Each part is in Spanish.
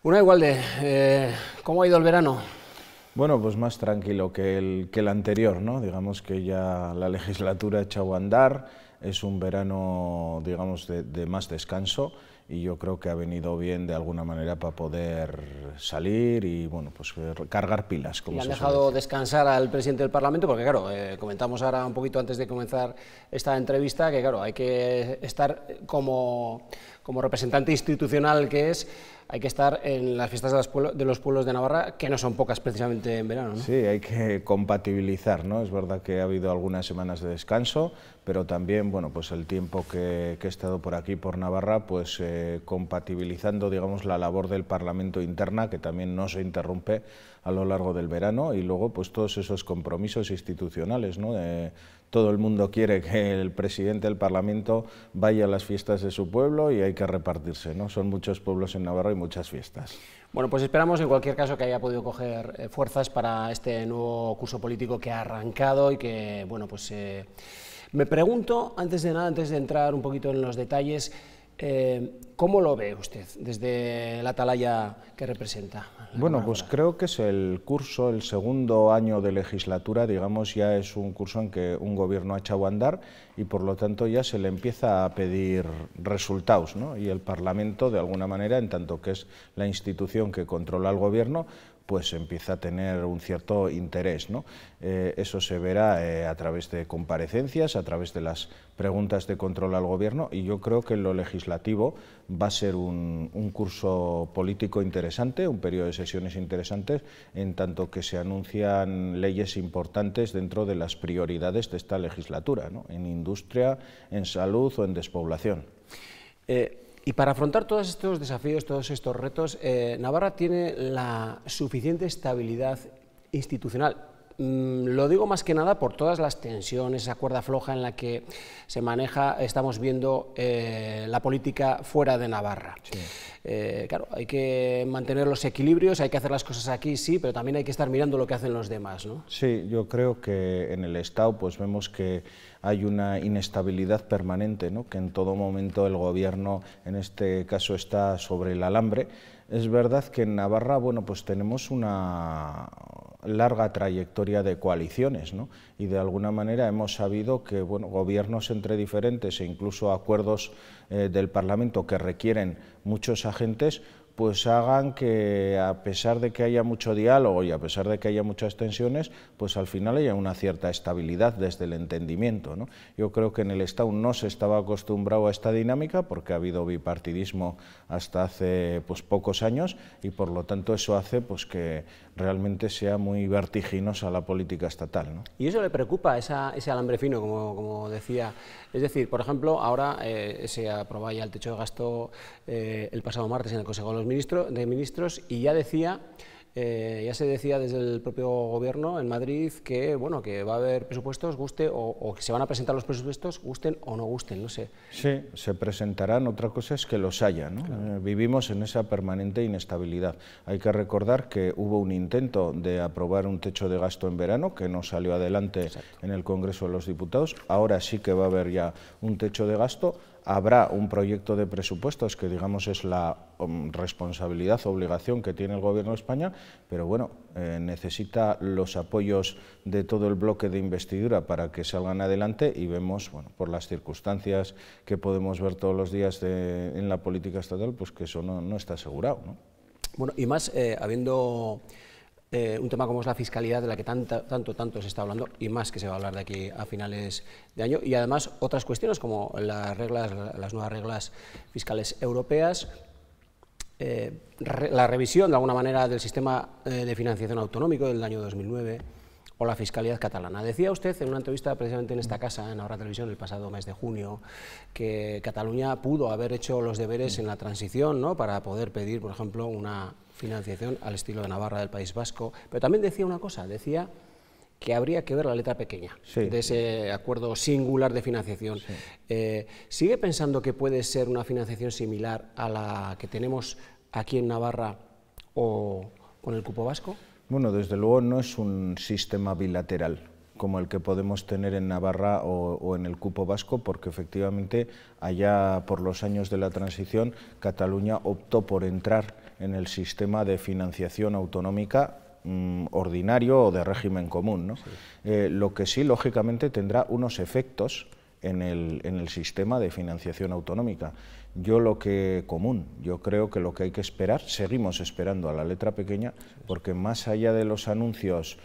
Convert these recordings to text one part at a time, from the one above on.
Una igual ¿cómo ha ido el verano? Bueno, pues más tranquilo que el anterior, ¿no? Digamos que ya la legislatura ha echado a andar, es un verano, digamos, de más descanso y yo creo que ha venido bien de alguna manera para poder salir y, bueno, pues cargar pilas, como Y han se suele dejado decir. descansar al presidente del Parlamento, porque claro, comentamos ahora un poquito antes de comenzar esta entrevista, que claro, hay que estar como representante institucional que es, hay que estar en las fiestas de los pueblos de Navarra, que no son pocas precisamente en verano, ¿no? Sí, hay que compatibilizar, ¿no? Es verdad que ha habido algunas semanas de descanso, pero también, bueno, pues el tiempo que he estado por aquí, por Navarra, pues compatibilizando, digamos, la labor del Parlamento interna, que también no se interrumpe a lo largo del verano, y luego, pues todos esos compromisos institucionales, ¿no? Todo el mundo quiere que el presidente del Parlamento vaya a las fiestas de su pueblo y hay que repartirse, ¿no? Son muchos pueblos en Navarra y muchas fiestas. Bueno, pues esperamos en cualquier caso que haya podido coger fuerzas para este nuevo curso político que ha arrancado y que, bueno, pues me pregunto, antes de nada, antes de entrar un poquito en los detalles, ¿cómo lo ve usted desde la atalaya que representa? Bueno, pues creo que es el curso, el segundo año de legislatura, digamos, ya es un curso en que un gobierno ha echado a andar y por lo tanto ya se le empieza a pedir resultados, ¿no? Y el Parlamento, de alguna manera, en tanto que es la institución que controla al gobierno, pues empieza a tener un cierto interés, ¿no? Eso se verá a través de comparecencias, a través de las preguntas de control al gobierno y yo creo que en lo legislativo va a ser un curso político interesante, un periodo de sesiones interesantes, en tanto que se anuncian leyes importantes dentro de las prioridades de esta legislatura, ¿no? En industria, en salud o en despoblación. Y para afrontar todos estos desafíos, todos estos retos, Navarra tiene la suficiente estabilidad institucional. Lo digo más que nada por todas las tensiones, esa cuerda floja en la que se maneja, estamos viendo la política fuera de Navarra. Sí. Claro, hay que mantener los equilibrios, hay que hacer las cosas aquí, sí, pero también hay que estar mirando lo que hacen los demás, ¿no? Sí, yo creo que en el Estado pues vemos que hay una inestabilidad permanente, ¿no? Que en todo momento el gobierno, en este caso, está sobre el alambre. Es verdad que en Navarra, bueno, pues tenemos una larga trayectoria de coaliciones, ¿no? Y de alguna manera hemos sabido que, bueno, gobiernos entre diferentes e incluso acuerdos del Parlamento que requieren muchos agentes, pues hagan que, a pesar de que haya mucho diálogo y a pesar de que haya muchas tensiones, pues al final haya una cierta estabilidad desde el entendimiento, ¿no? Yo creo que en el Estado no se estaba acostumbrado a esta dinámica porque ha habido bipartidismo hasta hace pues pocos años y por lo tanto eso hace pues que realmente sea muy vertiginosa la política estatal, ¿no? ¿Y eso le preocupa, ese alambre fino, como decía? Es decir, por ejemplo, ahora se aprobaba ya el techo de gasto el pasado martes en el Consejo de Ministros y ya se decía desde el propio gobierno en Madrid que, bueno, que va a haber presupuestos, guste o que se van a presentar los presupuestos, gusten o no gusten, no sé. Sí, se presentarán, otra cosa es que los haya, ¿no? Claro. Vivimos en esa permanente inestabilidad. Hay que recordar que hubo un intento de aprobar un techo de gasto en verano que no salió adelante. Exacto. En el Congreso de los Diputados. Ahora sí que va a haber ya un techo de gasto. Habrá un proyecto de presupuestos que, digamos, es la responsabilidad, obligación que tiene el Gobierno de España, pero bueno, necesita los apoyos de todo el bloque de investidura para que salgan adelante y vemos, bueno, por las circunstancias que podemos ver todos los días en la política estatal, pues que eso no está asegurado, ¿no? Bueno, y más habiendo un tema como es la fiscalidad, de la que tanto se está hablando, y más que se va a hablar de aquí a finales de año, y además otras cuestiones como las nuevas reglas fiscales europeas, la revisión de alguna manera del sistema de financiación autonómico del año 2009 o la fiscalidad catalana. Decía usted en una entrevista precisamente en esta casa, en Navarra Televisión, el pasado mes de junio, que Cataluña pudo haber hecho los deberes en la transición, ¿no?, para poder pedir, por ejemplo, una financiación al estilo de Navarra del País Vasco, pero también decía una cosa, decía que habría que ver la letra pequeña, sí, de ese acuerdo singular de financiación. Sí. ¿Sigue pensando que puede ser una financiación similar a la que tenemos aquí en Navarra o con el cupo vasco? Bueno, desde luego no es un sistema bilateral como el que podemos tener en Navarra o en el cupo vasco, porque efectivamente allá por los años de la transición Cataluña optó por entrar en el sistema de financiación autonómica ordinario o de régimen común, ¿no? Sí. Lo que sí, lógicamente, tendrá unos efectos en el sistema de financiación autonómica. Yo creo que lo que hay que esperar, seguimos esperando a la letra pequeña, porque más allá de los anuncios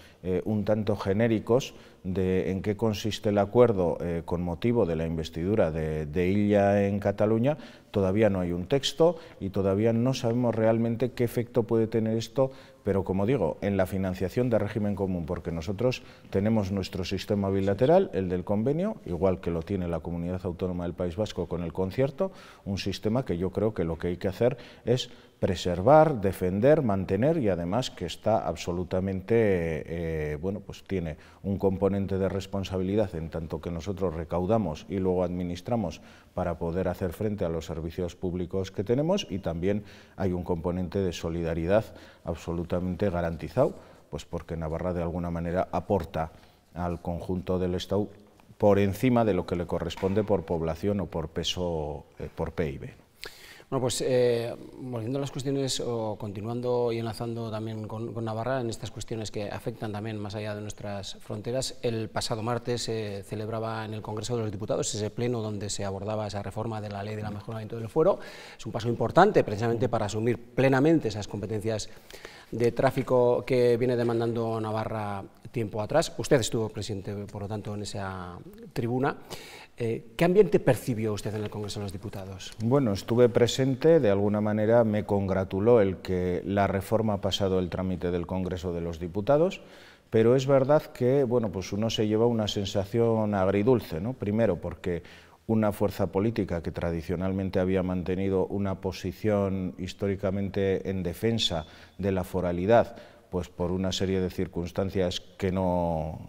un tanto genéricos de en qué consiste el acuerdo con motivo de la investidura de Illa en Cataluña, todavía no hay un texto y todavía no sabemos realmente qué efecto puede tener esto, pero como digo, en la financiación de régimen común, porque nosotros tenemos nuestro sistema bilateral, el del convenio, igual que lo tiene la Comunidad Autónoma del País Vasco con el concierto, un sistema que yo creo que lo que hay que hacer es preservar, defender, mantener, y además que está absolutamente, bueno, pues tiene un componente de responsabilidad en tanto que nosotros recaudamos y luego administramos para poder hacer frente a los servicios públicos que tenemos, y también hay un componente de solidaridad absolutamente garantizado, pues porque Navarra de alguna manera aporta al conjunto del Estado por encima de lo que le corresponde por población o por peso, por PIB. Bueno, pues volviendo a las cuestiones, o continuando y enlazando también con Navarra, en estas cuestiones que afectan también más allá de nuestras fronteras, el pasado martes se celebraba en el Congreso de los Diputados ese pleno donde se abordaba esa reforma de la Ley del Mejoramiento del Fuero. Es un paso importante precisamente para asumir plenamente esas competencias de tráfico que viene demandando Navarra tiempo atrás. Usted estuvo presente, por lo tanto, en esa tribuna. ¿Qué ambiente percibió usted en el Congreso de los Diputados? Bueno, estuve presente, de alguna manera me congratuló el que la reforma ha pasado el trámite del Congreso de los Diputados, pero es verdad que, bueno, pues uno se lleva una sensación agridulce, ¿no? Primero porque una fuerza política que tradicionalmente había mantenido una posición históricamente en defensa de la foralidad, pues por una serie de circunstancias que no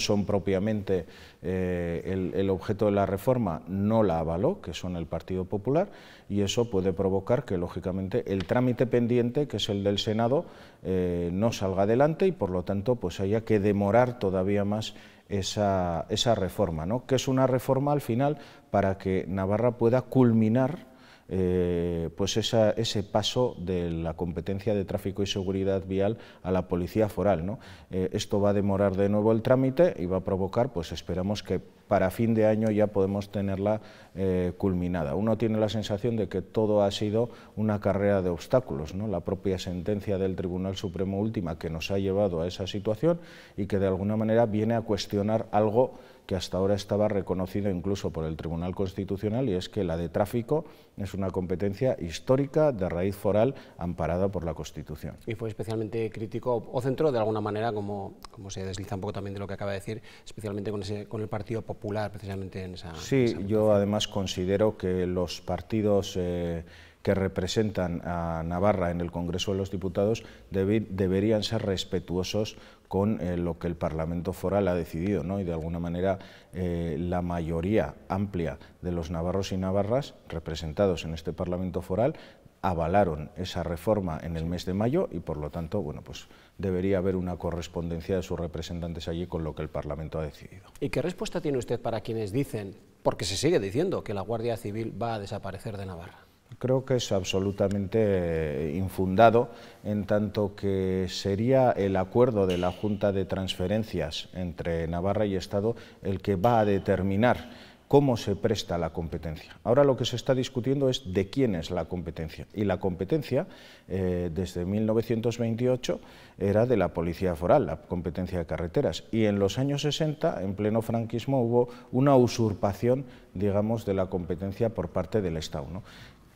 son propiamente el objeto de la reforma, no la avaló, que son el Partido Popular, y eso puede provocar que, lógicamente, el trámite pendiente, que es el del Senado, no salga adelante y, por lo tanto, pues haya que demorar todavía más esa reforma, ¿no? Que es una reforma, al final, para que Navarra pueda culminar pues ese paso de la competencia de tráfico y seguridad vial a la policía foral, ¿no? Esto va a demorar de nuevo el trámite y va a provocar, pues esperamos que para fin de año ya podemos tenerla culminada. Uno tiene la sensación de que todo ha sido una carrera de obstáculos, ¿no? La propia sentencia del Tribunal Supremo última que nos ha llevado a esa situación y que de alguna manera viene a cuestionar algo que hasta ahora estaba reconocido incluso por el Tribunal Constitucional, y es que la de tráfico es una competencia histórica de raíz foral amparada por la Constitución. Y fue especialmente crítico, o centró de alguna manera, como se desliza un poco también de lo que acaba de decir, especialmente con el Partido Popular, precisamente en esa... Sí, yo además considero que los partidos que representan a Navarra en el Congreso de los Diputados deberían ser respetuosos con lo que el Parlamento foral ha decidido, ¿no? Y de alguna manera la mayoría amplia de los navarros y navarras representados en este Parlamento foral avalaron esa reforma en el mes de mayo y, por lo tanto, bueno, pues debería haber una correspondencia de sus representantes allí con lo que el Parlamento ha decidido. ¿Y qué respuesta tiene usted para quienes dicen, porque se sigue diciendo, que la Guardia Civil va a desaparecer de Navarra? Creo que es absolutamente infundado, en tanto que sería el acuerdo de la Junta de Transferencias entre Navarra y Estado el que va a determinar cómo se presta la competencia. Ahora lo que se está discutiendo es de quién es la competencia, y la competencia desde 1928 era de la Policía Foral, la competencia de carreteras, y en los años 60, en pleno franquismo, hubo una usurpación, digamos, de la competencia por parte del Estado, ¿no?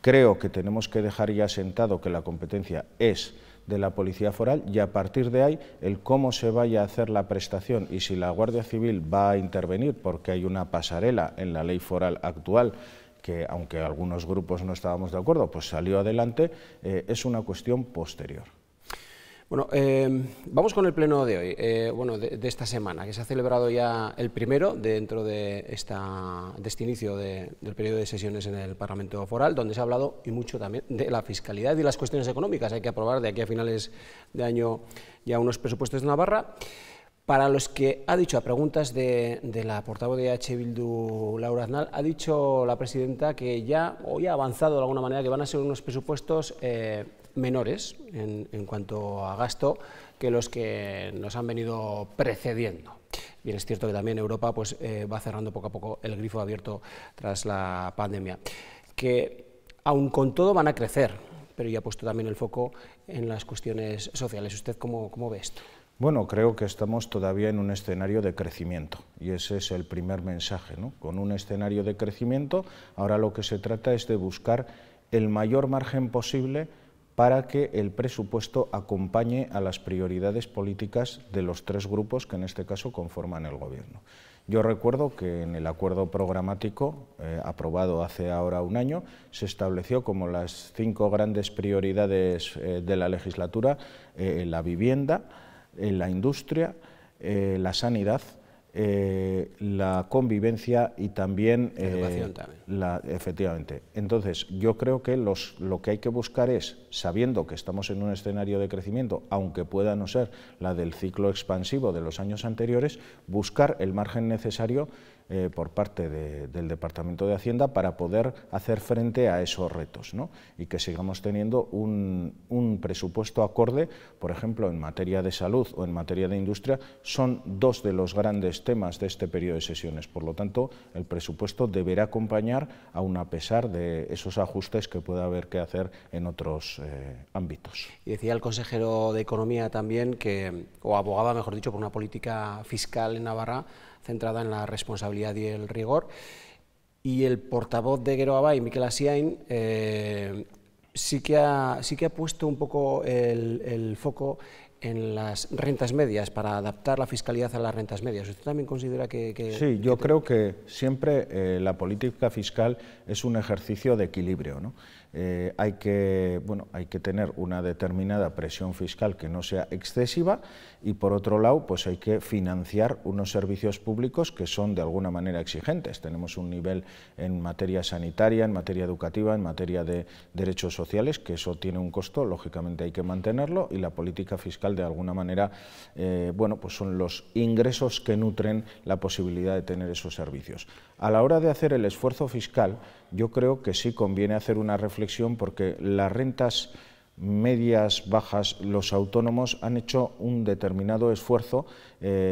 Creo que tenemos que dejar ya sentado que la competencia es de la Policía Foral, y a partir de ahí el cómo se vaya a hacer la prestación y si la Guardia Civil va a intervenir, porque hay una pasarela en la ley foral actual que, aunque algunos grupos no estábamos de acuerdo, pues salió adelante, es una cuestión posterior. Bueno, vamos con el pleno de hoy, bueno, de esta semana, que se ha celebrado ya el primero dentro de este inicio del periodo de sesiones en el Parlamento Foral, donde se ha hablado y mucho también de la fiscalidad y las cuestiones económicas. Hay que aprobar de aquí a finales de año ya unos presupuestos de Navarra. Para los que ha dicho, a preguntas de la portavoz de EH Bildu, Laura Aznal, ha dicho la presidenta que ya, o ya ha avanzado de alguna manera, que van a ser unos presupuestos menores en cuanto a gasto que los que nos han venido precediendo. Bien, es cierto que también Europa pues, va cerrando poco a poco el grifo abierto tras la pandemia, que aun con todo van a crecer, pero ya ha puesto también el foco en las cuestiones sociales. ¿Usted cómo ve esto? Bueno, creo que estamos todavía en un escenario de crecimiento y ese es el primer mensaje, ¿no? Con un escenario de crecimiento, ahora lo que se trata es de buscar el mayor margen posible para que el presupuesto acompañe a las prioridades políticas de los tres grupos que en este caso conforman el Gobierno. Yo recuerdo que en el acuerdo programático aprobado hace ahora un año se estableció como las 5 grandes prioridades de la legislatura la vivienda, la industria, la sanidad, la convivencia y también educación también. Efectivamente. Entonces, yo creo que lo que hay que buscar es, sabiendo que estamos en un escenario de crecimiento, aunque pueda no ser la del ciclo expansivo de los años anteriores, buscar el margen necesario por parte del Departamento de Hacienda para poder hacer frente a esos retos, ¿no? Y que sigamos teniendo un presupuesto acorde, por ejemplo, en materia de salud o en materia de industria, son 2 de los grandes temas de este periodo de sesiones. Por lo tanto, el presupuesto deberá acompañar, aun a pesar de esos ajustes que pueda haber que hacer en otros ámbitos. Y decía el consejero de Economía también que, o abogaba, mejor dicho, por una política fiscal en Navarra centrada en la responsabilidad y el rigor. Y el portavoz de Geroa Bai, Mikel Asiain, sí que ha puesto un poco el foco en las rentas medias, para adaptar la fiscalidad a las rentas medias. ¿Usted también considera que sí, yo creo que siempre la política fiscal es un ejercicio de equilibrio, ¿no? Hay que tener una determinada presión fiscal que no sea excesiva y, por otro lado, pues hay que financiar unos servicios públicos que son de alguna manera exigentes. Tenemos un nivel en materia sanitaria, en materia educativa, en materia de derechos sociales, que eso tiene un costo, lógicamente hay que mantenerlo, y la política fiscal de alguna manera pues son los ingresos que nutren la posibilidad de tener esos servicios. A la hora de hacer el esfuerzo fiscal, yo creo que sí conviene hacer una reflexión, porque las rentas medias, bajas, los autónomos han hecho un determinado esfuerzo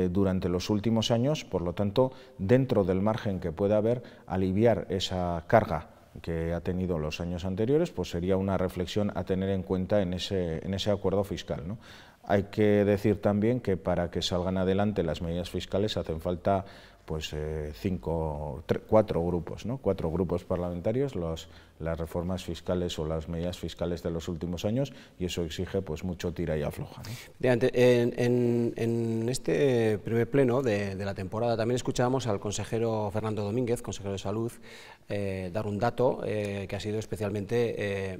durante los últimos años, por lo tanto, dentro del margen que pueda haber, aliviar esa carga que ha tenido los años anteriores, pues sería una reflexión a tener en cuenta en ese acuerdo fiscal, ¿no? Hay que decir también que para que salgan adelante las medidas fiscales hacen falta pues 4 grupos, ¿no? 4 grupos parlamentarios, las reformas fiscales o las medidas fiscales de los últimos años, y eso exige pues mucho tira y afloja, ¿no? En este primer pleno de la temporada también escuchábamos al consejero Fernando Domínguez, consejero de Salud, dar un dato que ha sido especialmente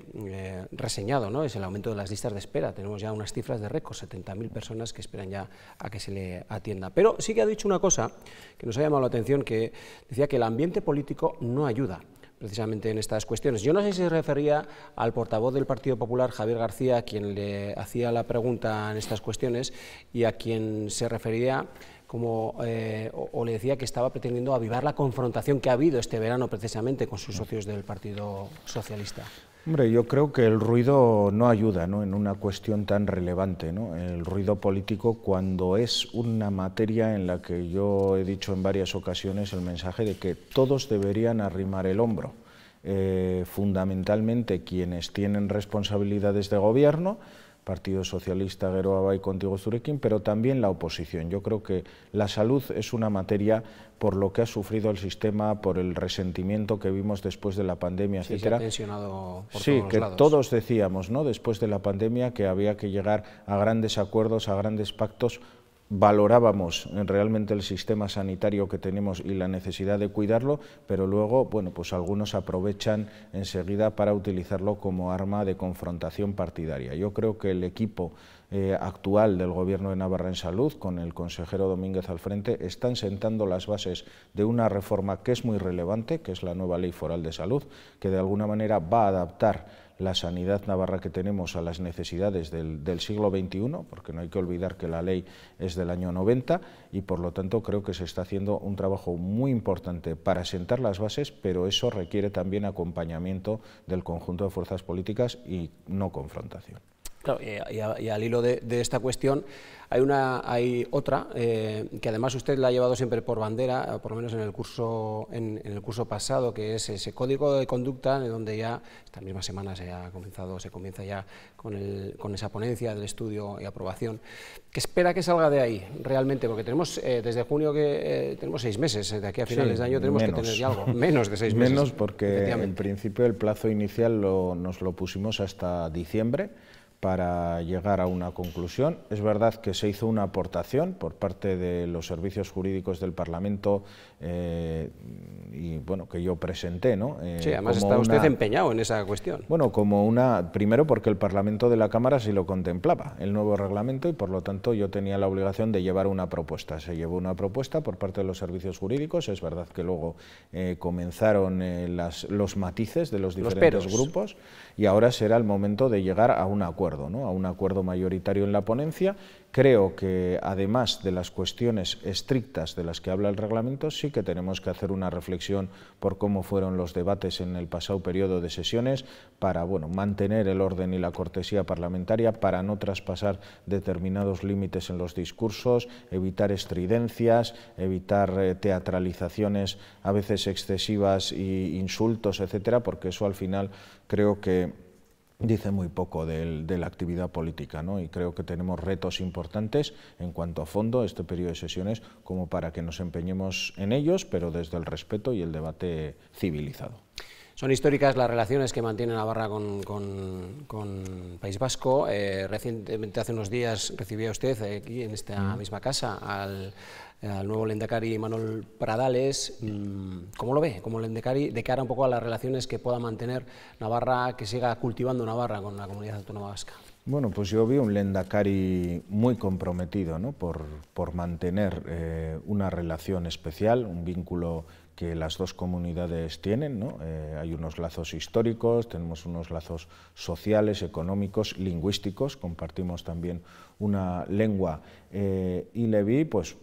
reseñado, ¿no? Es el aumento de las listas de espera. Tenemos ya unas cifras de récord, 70.000 personas que esperan ya a que se le atienda. Pero sí que ha dicho una cosa que nos ha llamado la atención, que decía que el ambiente político no ayuda precisamente en estas cuestiones. Yo no sé si se refería al portavoz del Partido Popular, Javier García, a quien le hacía la pregunta en estas cuestiones, y a quien se refería como, o le decía que estaba pretendiendo avivar la confrontación que ha habido este verano precisamente con sus socios del Partido Socialista. Hombre, yo creo que el ruido no ayuda, ¿no?, en una cuestión tan relevante, ¿no? El ruido político, cuando es una materia en la que yo he dicho en varias ocasiones el mensaje de que todos deberían arrimar el hombro, fundamentalmente quienes tienen responsabilidades de gobierno, Partido Socialista, Geroa Bai, Contigo Zurekin, pero también la oposición. Yo creo que la salud es una materia, por lo que ha sufrido el sistema, por el resentimiento que vimos después de la pandemia, sí, etcétera. Se ha tensionado por sí, todos que lados. Todos decíamos, ¿no?, después de la pandemia, que había que llegar a grandes acuerdos, a grandes pactos. Valorábamos realmente el sistema sanitario que tenemos y la necesidad de cuidarlo, pero luego, bueno, pues algunos aprovechan enseguida para utilizarlo como arma de confrontación partidaria. Yo creo que el equipo actual del Gobierno de Navarra en salud, con el consejero Domínguez al frente, están sentando las bases de una reforma que es muy relevante, que es la nueva Ley Foral de Salud, que de alguna manera va a adaptar la sanidad navarra que tenemos a las necesidades del siglo XXI, porque no hay que olvidar que la ley es del año 90 y por lo tanto creo que se está haciendo un trabajo muy importante para sentar las bases, pero eso requiere también acompañamiento del conjunto de fuerzas políticas y no confrontación. Claro, y al hilo de esta cuestión hay otra que además usted la ha llevado siempre por bandera, por lo menos en el curso pasado, que es ese código de conducta, donde ya esta misma semana se comienza ya con esa ponencia del estudio y aprobación. ¿Qué espera que salga de ahí realmente? Porque tenemos desde junio que tenemos 6 meses, de aquí a finales de año tenemos que tener ya algo, menos de 6 meses. Menos porque en principio el plazo inicial nos lo pusimos hasta diciembre, para llegar a una conclusión. Es verdad que se hizo una aportación por parte de los servicios jurídicos del Parlamento y bueno, que yo presenté, ¿no? Sí, además está usted empeñado en esa cuestión. Bueno, primero porque el Parlamento de la Cámara sí lo contemplaba, el nuevo reglamento, y por lo tanto yo tenía la obligación de llevar una propuesta. Se llevó una propuesta por parte de los servicios jurídicos. Es verdad que luego comenzaron los matices de los diferentes grupos y ahora será el momento de llegar a un acuerdo, ¿no? A un acuerdo mayoritario en la ponencia. Creo que además de las cuestiones estrictas de las que habla el reglamento, sí que tenemos que hacer una reflexión por cómo fueron los debates en el pasado periodo de sesiones para mantener el orden y la cortesía parlamentaria, para no traspasar determinados límites en los discursos, evitar estridencias, evitar teatralizaciones a veces excesivas e insultos, etcétera, porque eso al final creo que dice muy poco de la actividad política, ¿no? Y creo que tenemos retos importantes en cuanto a fondo este periodo de sesiones como para que nos empeñemos en ellos, pero desde el respeto y el debate civilizado. Son históricas las relaciones que mantiene Navarra con País Vasco. Recientemente, hace unos días, recibía usted aquí en esta misma casa al nuevo lehendakari Manuel Pradales. ¿Cómo lo ve como lehendakari de cara un poco a las relaciones que pueda mantener Navarra, que siga cultivando Navarra con la comunidad autónoma vasca? Bueno, pues yo vi un lehendakari muy comprometido, ¿no? por mantener una relación especial, un vínculo que las dos comunidades tienen, ¿no? Hay unos lazos históricos, tenemos unos lazos sociales, económicos, lingüísticos, compartimos también una lengua y le vi pues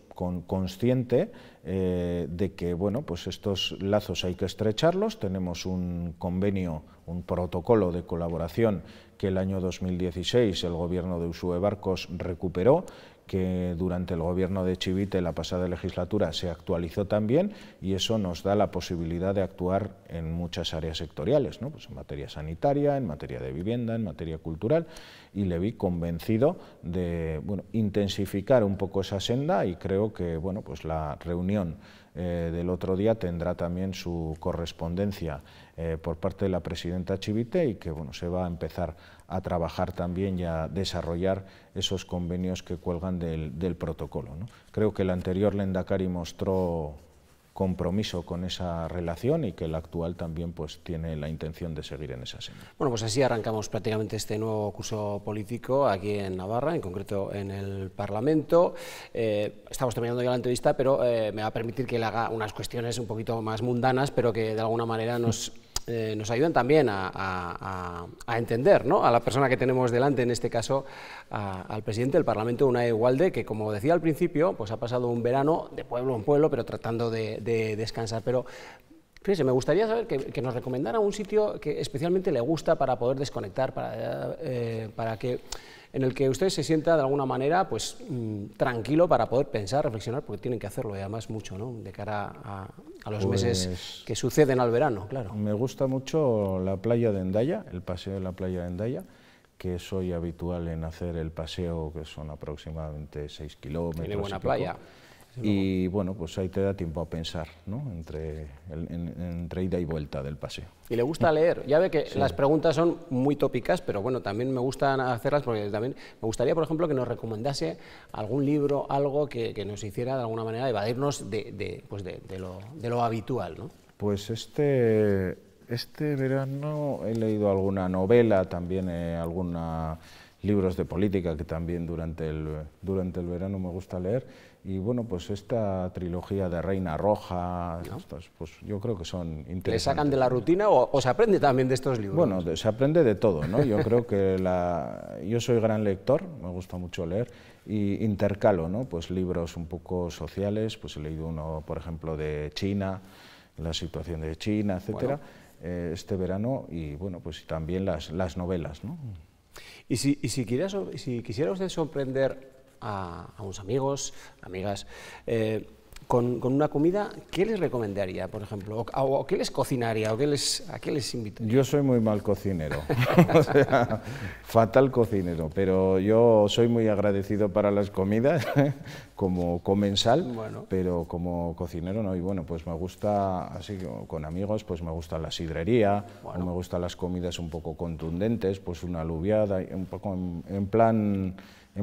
consciente de que pues estos lazos hay que estrecharlos. Tenemos un convenio, un protocolo de colaboración que el año 2016 el gobierno de Uxue Barkos recuperó, que durante el gobierno de Chivite la pasada legislatura se actualizó también, y eso nos da la posibilidad de actuar en muchas áreas sectoriales, ¿no? Pues en materia sanitaria, en materia de vivienda, en materia cultural, y le vi convencido de intensificar un poco esa senda, y creo que pues la reunión del otro día tendrá también su correspondencia por parte de la presidenta Chivite, y que se va a empezar a trabajar también y a desarrollar esos convenios que cuelgan del protocolo, ¿no? Creo que el anterior lehendakari mostró compromiso con esa relación y que el actual también pues tiene la intención de seguir en esa senda. Bueno, pues así arrancamos prácticamente este nuevo curso político aquí en Navarra, en concreto en el Parlamento. Estamos terminando ya la entrevista, pero me va a permitir que le haga unas cuestiones un poquito más mundanas, pero que de alguna manera nos ayudan también a entender, ¿no?, a la persona que tenemos delante, en este caso al presidente del Parlamento, Unai Ugalde, que, como decía al principio, pues ha pasado un verano de pueblo en pueblo, pero tratando de descansar. Pero fíjese, me gustaría saber que nos recomendara un sitio que especialmente le gusta para poder desconectar, en el que usted se sienta de alguna manera pues tranquilo para poder pensar, reflexionar, porque tienen que hacerlo, y además mucho, ¿no?, de cara a los meses que suceden al verano, claro. Me gusta mucho la playa de Hendaya, el paseo de la playa de Hendaya, que soy habitual en hacer el paseo, que son aproximadamente 6 kilómetros. Tiene buena playa. Y bueno, pues ahí te da tiempo a pensar, ¿no?, entre ida y vuelta del paseo. ¿Y le gusta leer? Ya ve que sí, las preguntas son muy tópicas, pero bueno, también me gustan hacerlas porque también me gustaría, por ejemplo, que nos recomendase algún libro, algo que nos hiciera de alguna manera evadirnos de lo habitual, ¿no? Pues este verano he leído alguna novela, también alguna libros de política, que también durante el verano me gusta leer, y bueno, pues esta trilogía de Reina Roja, ¿no? estas, pues yo creo que son interesantes. ¿Le sacan de la rutina o se aprende también de estos libros? Bueno, se aprende de todo, ¿no? Yo creo que yo soy gran lector, me gusta mucho leer, y intercalo, ¿no? Pues libros un poco sociales, pues he leído uno, por ejemplo, de China, la situación de China, etcétera, este verano, y bueno, pues también las novelas, ¿no? Y si quisiera usted sorprender a unos amigos, amigas, con una comida, ¿qué les recomendaría, por ejemplo? ¿O qué les cocinaría? ¿O a qué les invitaría? Yo soy muy mal cocinero, o sea, fatal cocinero, pero yo soy muy agradecido para las comidas, como comensal, pero como cocinero no. Y bueno, pues me gusta, así con amigos, pues me gusta la sidrería, o me gustan las comidas un poco contundentes, pues una alubiada, un poco en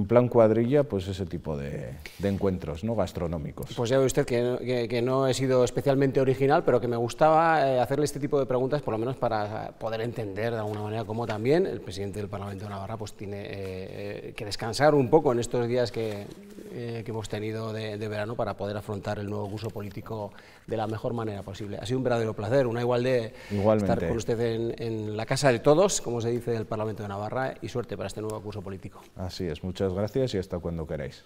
plan cuadrilla, pues ese tipo de encuentros, ¿no?, gastronómicos. Pues ya ve usted que no he sido especialmente original, pero que me gustaba hacerle este tipo de preguntas, por lo menos para poder entender de alguna manera cómo también el presidente del Parlamento de Navarra pues tiene que descansar un poco en estos días que hemos tenido de verano para poder afrontar el nuevo curso político de la mejor manera posible. Ha sido un verdadero placer, una igualdad estar con usted en la casa de todos, como se dice, del Parlamento de Navarra, y suerte para este nuevo curso político. Así es, muchas gracias y hasta cuando queráis.